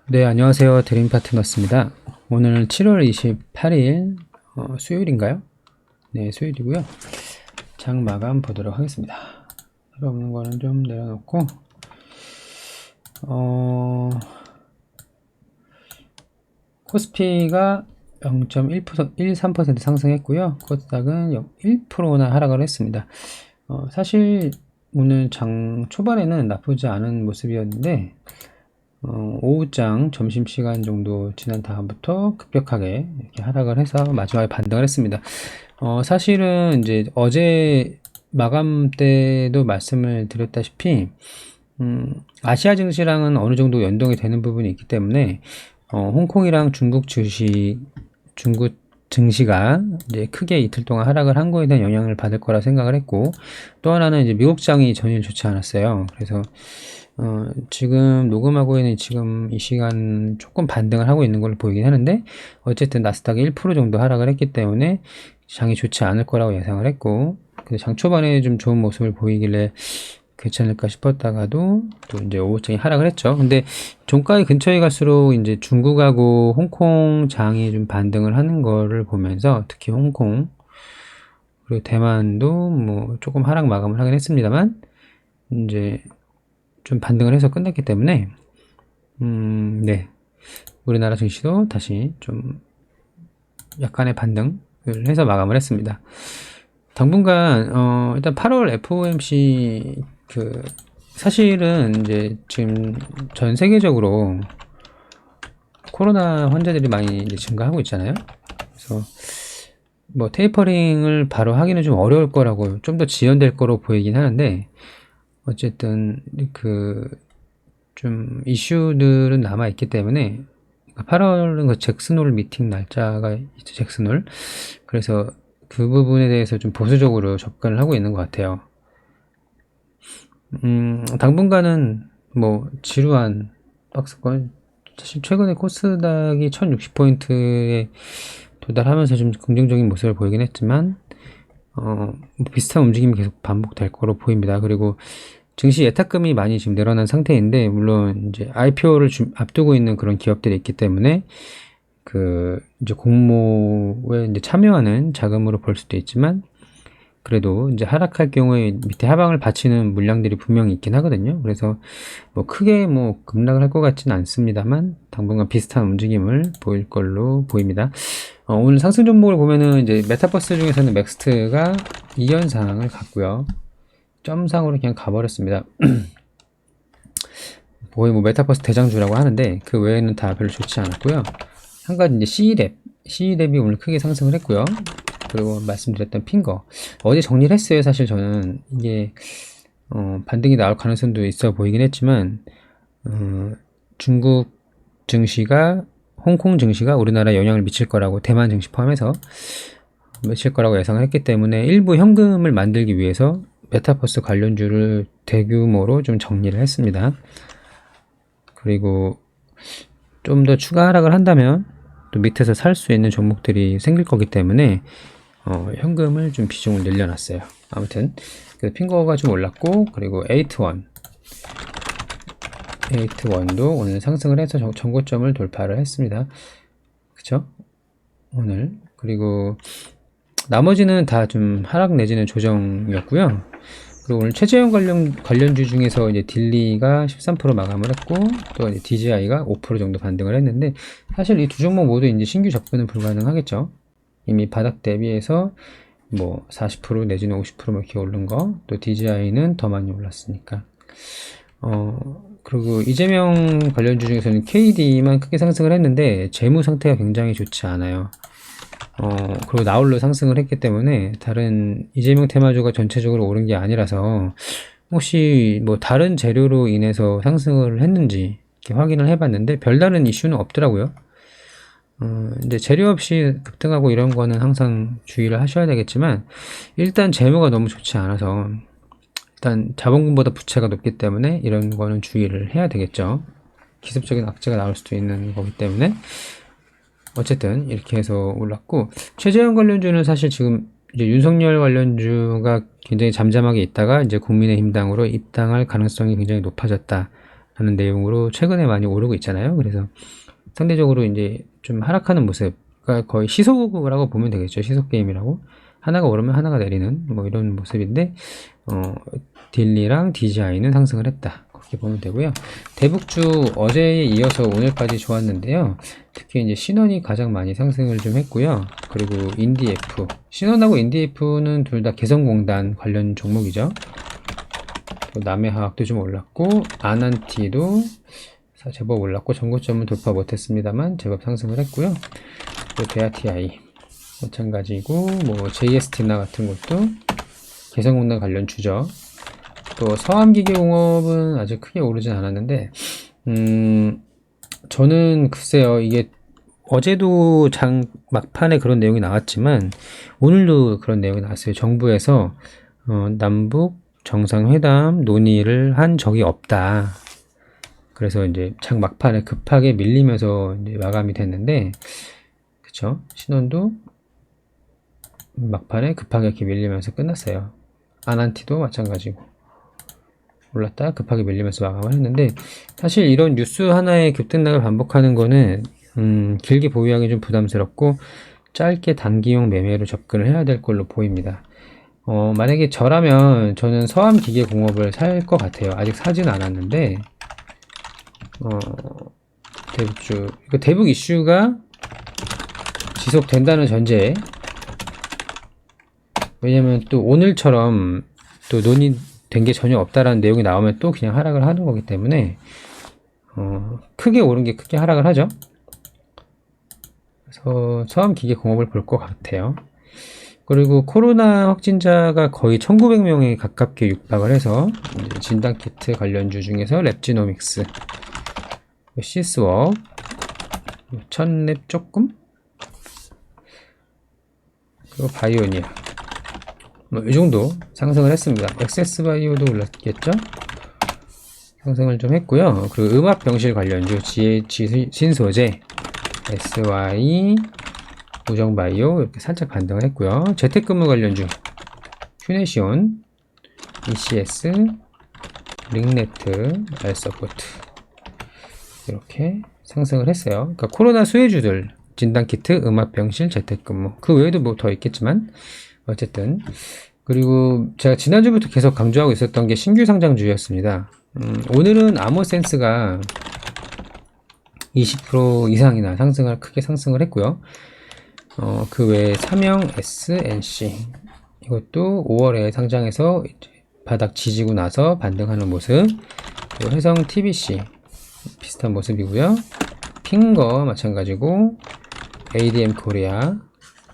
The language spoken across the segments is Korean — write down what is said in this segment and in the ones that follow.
네, 안녕하세요. 드림 파트너스입니다. 오늘 7월 28일 수요일인가요? 네, 수요일이고요. 장 마감 보도록 하겠습니다. 필요 없는 거는 좀 내려놓고 코스피가 0.13% 상승했고요. 코스닥은 1%나 하락을 했습니다. 사실 오늘 장 초반에는 나쁘지 않은 모습이었는데 오후장 점심시간 정도 지난 다음부터 급격하게 이렇게 하락을 해서 마지막에 반등을 했습니다. 사실은 이제 어제 마감 때도 말씀을 드렸다시피, 아시아 증시랑은 어느 정도 연동이 되는 부분이 있기 때문에, 홍콩이랑 중국 증시가 이제 크게 이틀 동안 하락을 한 거에 대한 영향을 받을 거라 생각을 했고, 또 하나는 이제 미국 장이 전일 좋지 않았어요. 그래서 지금 녹음하고 있는 지금 이 시간 조금 반등을 하고 있는 걸로 보이긴 하는데, 어쨌든 나스닥이 1% 정도 하락을 했기 때문에 장이 좋지 않을 거라고 예상을 했고, 장 초반에 좀 좋은 모습을 보이길래 괜찮을까 싶었다가도 또 이제 오후장이 하락을 했죠. 근데 종가의 근처에 갈수록 이제 중국하고 홍콩 장이 좀 반등을 하는 거를 보면서, 특히 홍콩 그리고 대만도 뭐 조금 하락 마감을 하긴 했습니다만 이제 좀 반등을 해서 끝났기 때문에 네, 우리나라 증시도 다시 좀 약간의 반등을 해서 마감을 했습니다. 당분간 일단 8월 FOMC 사실은 이제 지금 전 세계적으로 코로나 환자들이 많이 이제 증가하고 있잖아요. 그래서 뭐 테이퍼링을 바로 하기는 좀 어려울 거라고, 좀 더 지연될 거로 보이긴 하는데, 어쨌든 좀 이슈들은 남아 있기 때문에 8월은 그 잭슨홀 미팅 날짜가 있죠, 잭슨홀. 그래서 그 부분에 대해서 좀 보수적으로 접근을 하고 있는 것 같아요. 당분간은 뭐 지루한 박스권, 사실 최근에 코스닥이 1060포인트에 도달하면서 좀 긍정적인 모습을 보이긴 했지만 뭐 비슷한 움직임이 계속 반복될 거로 보입니다. 그리고 증시 예탁금이 많이 지금 늘어난 상태인데, 물론 이제 IPO를 앞두고 있는 그런 기업들이 있기 때문에 이제 공모에 이제 참여하는 자금으로 볼 수도 있지만, 그래도 이제 하락할 경우에 밑에 하방을 받치는 물량들이 분명히 있긴 하거든요. 그래서 뭐 크게 뭐 급락을 할 것 같지는 않습니다만 당분간 비슷한 움직임을 보일 걸로 보입니다. 오늘 상승 종목을 보면은 이제 메타버스 중에서는 맥스트가 2연상을 갔고요. 점상으로 그냥 가버렸습니다. 거의 뭐 메타버스 대장주라고 하는데 그 외에는 다 별로 좋지 않았고요. 한 가지 이제 C랩이 오늘 크게 상승을 했고요. 그리고 말씀드렸던 핑거, 어제 정리를 했어요. 사실 저는 이게 반등이 나올 가능성도 있어 보이긴 했지만 중국 증시가, 홍콩 증시가 우리나라에 영향을 미칠 거라고, 대만 증시 포함해서 미칠 거라고 예상을 했기 때문에 일부 현금을 만들기 위해서 메타버스 관련주를 대규모로 좀 정리를 했습니다. 그리고 좀 더 추가 하락을 한다면 또 밑에서 살 수 있는 종목들이 생길 거기 때문에 현금을 좀 비중을 늘려놨어요. 아무튼 핑거가 좀 올랐고, 그리고 에이트원도 오늘 상승을 해서 전고점을 돌파를 했습니다. 그쵸? 오늘. 그리고 나머지는 다 좀 하락 내지는 조정이었고요. 그리고 오늘 최재형 관련주 중에서 이제 딜리가 13% 마감을 했고, 또 이제 DJI가 5% 정도 반등을 했는데, 사실 이 두 종목 모두 이제 신규 접근은 불가능하겠죠. 이미 바닥 대비해서 뭐 40% 내지는 50% 이렇게 오른 거, 또 DJI는 더 많이 올랐으니까. 그리고 이재명 관련주 중에서는 KD만 크게 상승을 했는데 재무 상태가 굉장히 좋지 않아요. 그리고 나홀로 상승을 했기 때문에 다른 이재명 테마주가 전체적으로 오른 게 아니라서 혹시 뭐 다른 재료로 인해서 상승을 했는지 이렇게 확인을 해봤는데 별다른 이슈는 없더라고요. 이제 재료 없이 급등하고 이런 거는 항상 주의를 하셔야 되겠지만, 일단 재무가 너무 좋지 않아서, 일단 자본금보다 부채가 높기 때문에 이런 거는 주의를 해야 되겠죠. 기습적인 악재가 나올 수도 있는 거기 때문에. 어쨌든 이렇게 해서 올랐고, 최재형 관련주는 사실 지금 이제 윤석열 관련주가 굉장히 잠잠하게 있다가 이제 국민의힘당으로 입당할 가능성이 굉장히 높아졌다 하는 내용으로 최근에 많이 오르고 있잖아요. 그래서 상대적으로 이제 좀 하락하는 모습, 그러니까 거의 시속이라고 보면 되겠죠. 시속 게임이라고. 하나가 오르면 하나가 내리는 뭐 이런 모습인데, 딜리랑 DJI는 상승을 했다. 그렇게 보면 되고요. 대북주 어제에 이어서 오늘까지 좋았는데요. 특히 이제 신원이 가장 많이 상승을 좀 했고요. 그리고 인디F, 신원하고 인디F는 둘 다 개성공단 관련 종목이죠. 또 남해화학도 좀 올랐고, 아난티도 제법 올랐고, 전고점은 돌파 못했습니다만 제법 상승을 했고요. 또 베아TI 마찬가지고, 뭐 JST나 같은 것도 개성공단 관련 주죠. 또 서암기계공업은 아직 크게 오르진 않았는데, 저는 글쎄요, 이게 어제도 장 막판에 그런 내용이 나왔지만 오늘도 그런 내용이 나왔어요. 정부에서 남북 정상회담 논의를 한 적이 없다. 그래서 이제 장 막판에 급하게 밀리면서 이제 마감이 됐는데, 그쵸? 신원도 막판에 급하게 이렇게 밀리면서 끝났어요. 아난티도 마찬가지고 올랐다 급하게 밀리면서 마감을 했는데, 사실 이런 뉴스 하나의 급등락을 반복하는 거는 길게 보유하기 좀 부담스럽고 짧게 단기용 매매로 접근을 해야 될 걸로 보입니다. 만약에 저라면 저는 서암기계공업을 살 것 같아요. 아직 사진 않았는데, 대북주, 이거 대북 이슈가 지속된다는 전제에, 왜냐면 또 오늘처럼 또 논의된 게 전혀 없다라는 내용이 나오면 또 그냥 하락을 하는 거기 때문에, 크게 오른 게 크게 하락을 하죠. 그래서 서암기계공업을 볼 것 같아요. 그리고 코로나 확진자가 거의 1900명에 가깝게 육박을 해서 진단키트 관련주 중에서 랩지노믹스, 시스웍, 1000랩 조금, 그리고 바이오니아, 뭐 이 정도 상승을 했습니다. 엑세스바이오도 올랐겠죠? 상승을 좀 했고요. 그리고 음압병실 관련주 GH 신소재, SY, 우정바이오 이렇게 살짝 반등을 했고요. 재택근무 관련주 휴네시온, ECS, 링네트, 알서포트 이렇게 상승을 했어요. 그러니까 코로나 수혜주들, 진단키트, 음압병실, 재택근무, 그 외에도 뭐 더 있겠지만 어쨌든. 그리고 제가 지난주부터 계속 강조하고 있었던 게 신규 상장주였습니다. 오늘은 아모센스가 20% 이상이나 크게 상승을 했고요. 그 외에 삼형 SNC, 이것도 5월에 상장해서 이제 바닥 지지고 나서 반등하는 모습. 그리고 해성 TBC 비슷한 모습이고요. 핑거 마찬가지고, ADM 코리아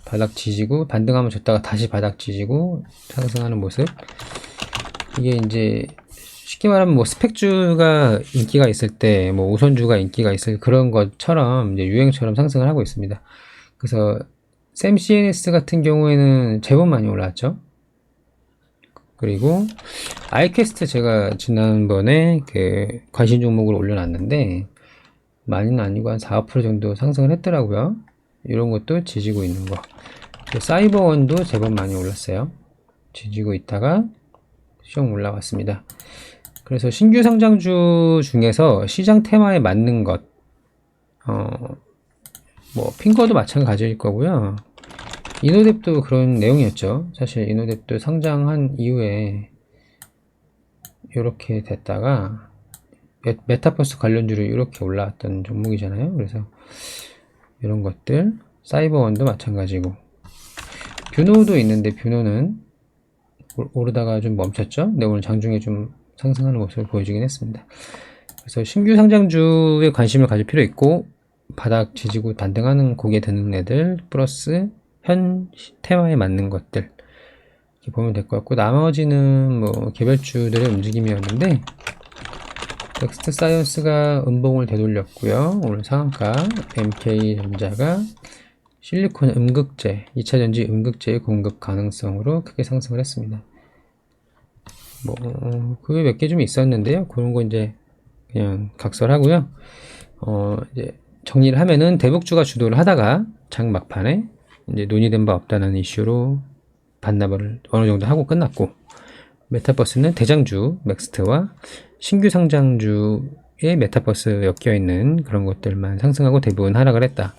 바닥 지지고 반등하면 줬다가 다시 바닥 지지고 상승하는 모습. 이게 이제 쉽게 말하면 뭐 스펙주가 인기가 있을 때, 뭐 우선주가 인기가 있을 그런 것처럼 이제 유행처럼 상승을 하고 있습니다. 그래서 샘 CNS 같은 경우에는 제법 많이 올랐죠. 그리고 아이캐스트 제가 지난번에 그 관심 종목을 올려놨는데 많이는 아니고 한 4% 정도 상승을 했더라고요. 이런 것도 지지고 있는 거. 사이버원도 제법 많이 올랐어요. 지지고 있다가 좀 올라왔습니다. 그래서 신규 상장주 중에서 시장 테마에 맞는 것, 뭐 핑거도 마찬가지일 거고요. 이노뎁도 그런 내용이었죠. 사실 이노뎁도 상장한 이후에 이렇게 됐다가 메타버스 관련주로 이렇게 올라왔던 종목이잖아요. 그래서 이런 것들, 사이버원도 마찬가지고, 뷰노도 있는데 뷰노는 오르다가 좀 멈췄죠. 근데 오늘 장중에 좀 상승하는 모습을 보여주긴 했습니다. 그래서 신규 상장주에 관심을 가질 필요 있고, 바닥 지지고 반등하는 고개 드는 애들 플러스 현 테마에 맞는 것들 이렇게 보면 될 것 같고, 나머지는 뭐 개별주들의 움직임이었는데, 넥스트 사이언스가 음봉을 되돌렸고요. 오늘 상한가. MK전자가 실리콘 음극재, 2차전지 음극재의 공급 가능성으로 크게 상승을 했습니다. 뭐 그게 몇 개 좀 있었는데요. 그런 거 이제 그냥 각설하고요. 이제 정리를 하면은 대북주가 주도를 하다가 장 막판에 이제 논의된 바 없다는 이슈로 반납을 어느 정도 하고 끝났고, 메타버스는 대장주 맥스트와 신규 상장주 메타버스 엮여 있는 그런 것들만 상승하고 대부분 하락을 했다.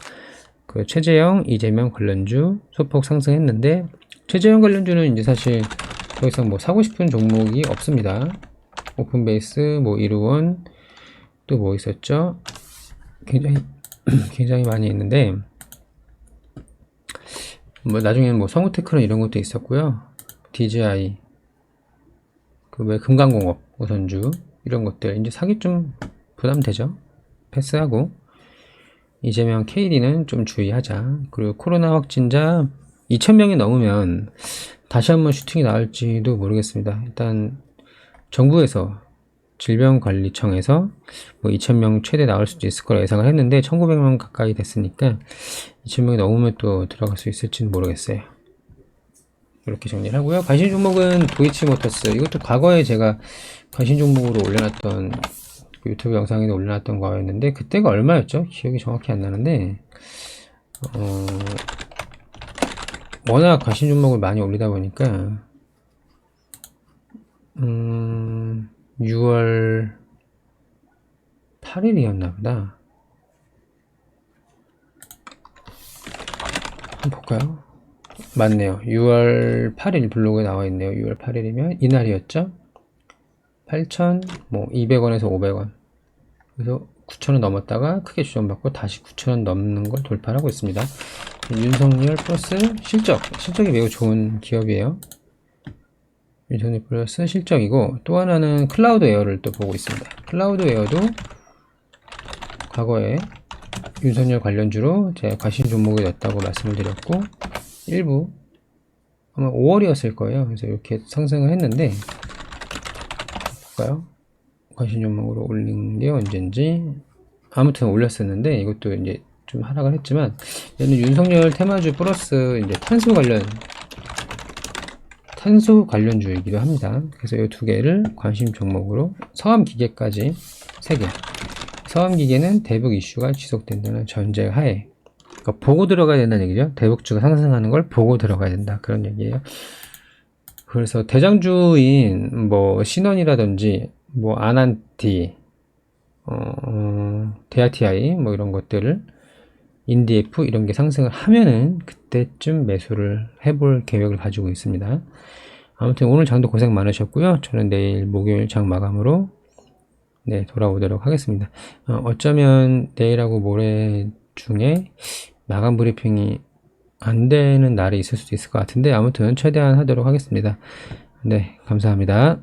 그 최재형, 이재명 관련주 소폭 상승했는데, 최재형 관련주는 이제 사실 더 이상 뭐 사고 싶은 종목이 없습니다. 오픈베이스, 뭐 이루원, 또 뭐 있었죠? 굉장히 많이 있는데, 뭐 나중에는 뭐 성우테크는 이런 것도 있었고요. DJI, 그 왜 금강공업, 우선주 이런 것들 이제 사기 좀 부담되죠. 패스하고, 이재명 KD는 좀 주의하자. 그리고 코로나 확진자 2,000명이 넘으면 다시 한번 슈팅이 나올지도 모르겠습니다. 일단 정부에서 질병관리청에서 뭐 2,000명 최대 나올 수도 있을 거라 예상을 했는데 1,900명 가까이 됐으니까 2,000명이 넘으면 또 들어갈 수 있을지는 모르겠어요. 이렇게 정리를 하고요. 관심 종목은 도이치모터스. 이것도 과거에 제가 관심 종목으로 올려놨던 그 유튜브 영상에도 올려놨던 거였는데 그때가 얼마였죠? 기억이 정확히 안 나는데 워낙 관심 종목을 많이 올리다 보니까 6월 8일이었나 보다. 한번 볼까요? 맞네요. 6월 8일 블로그에 나와 있네요. 6월 8일이면 이날이었죠? 8,200원에서 500원. 그래서 9,000원 넘었다가 크게 주전받고 다시 9,000원 넘는 걸 돌파하고 있습니다. 윤석열 플러스 실적이 매우 좋은 기업이에요. 윤석열 플러스 실적이고, 또 하나는 클라우드웨어를 또 보고 있습니다. 클라우드웨어도 과거에 윤석열 관련주로 제가 관심 종목이었다고 말씀을 드렸고, 일부 아마 5월이었을 거예요. 그래서 이렇게 상승을 했는데 볼까요? 관심 종목으로 올린 게 언젠지 아무튼 올렸었는데 이것도 이제 좀 하락을 했지만 얘는 윤석열 테마주 플러스 이제 탄소 관련주이기도 합니다. 그래서 이 두 개를 관심 종목으로 서암기계까지 3개. 서암기계는 대북 이슈가 지속된다는 전제하에 그러니까 보고 들어가야 된다는 얘기죠. 대북주가 상승하는 걸 보고 들어가야 된다. 그런 얘기예요. 그래서 대장주인 뭐 신원이라든지 뭐 아난티, 대아TI 뭐 이런 것들을 인디F 이런 게 상승을 하면은 그때쯤 매수를 해볼 계획을 가지고 있습니다. 아무튼 오늘 장도 고생 많으셨고요. 저는 내일 목요일 장 마감으로 돌아오도록 하겠습니다. 어쩌면 내일하고 모레 중에 마감 브리핑이 안 되는 날이 있을 수도 있을 것 같은데 아무튼 최대한 하도록 하겠습니다. 네, 감사합니다.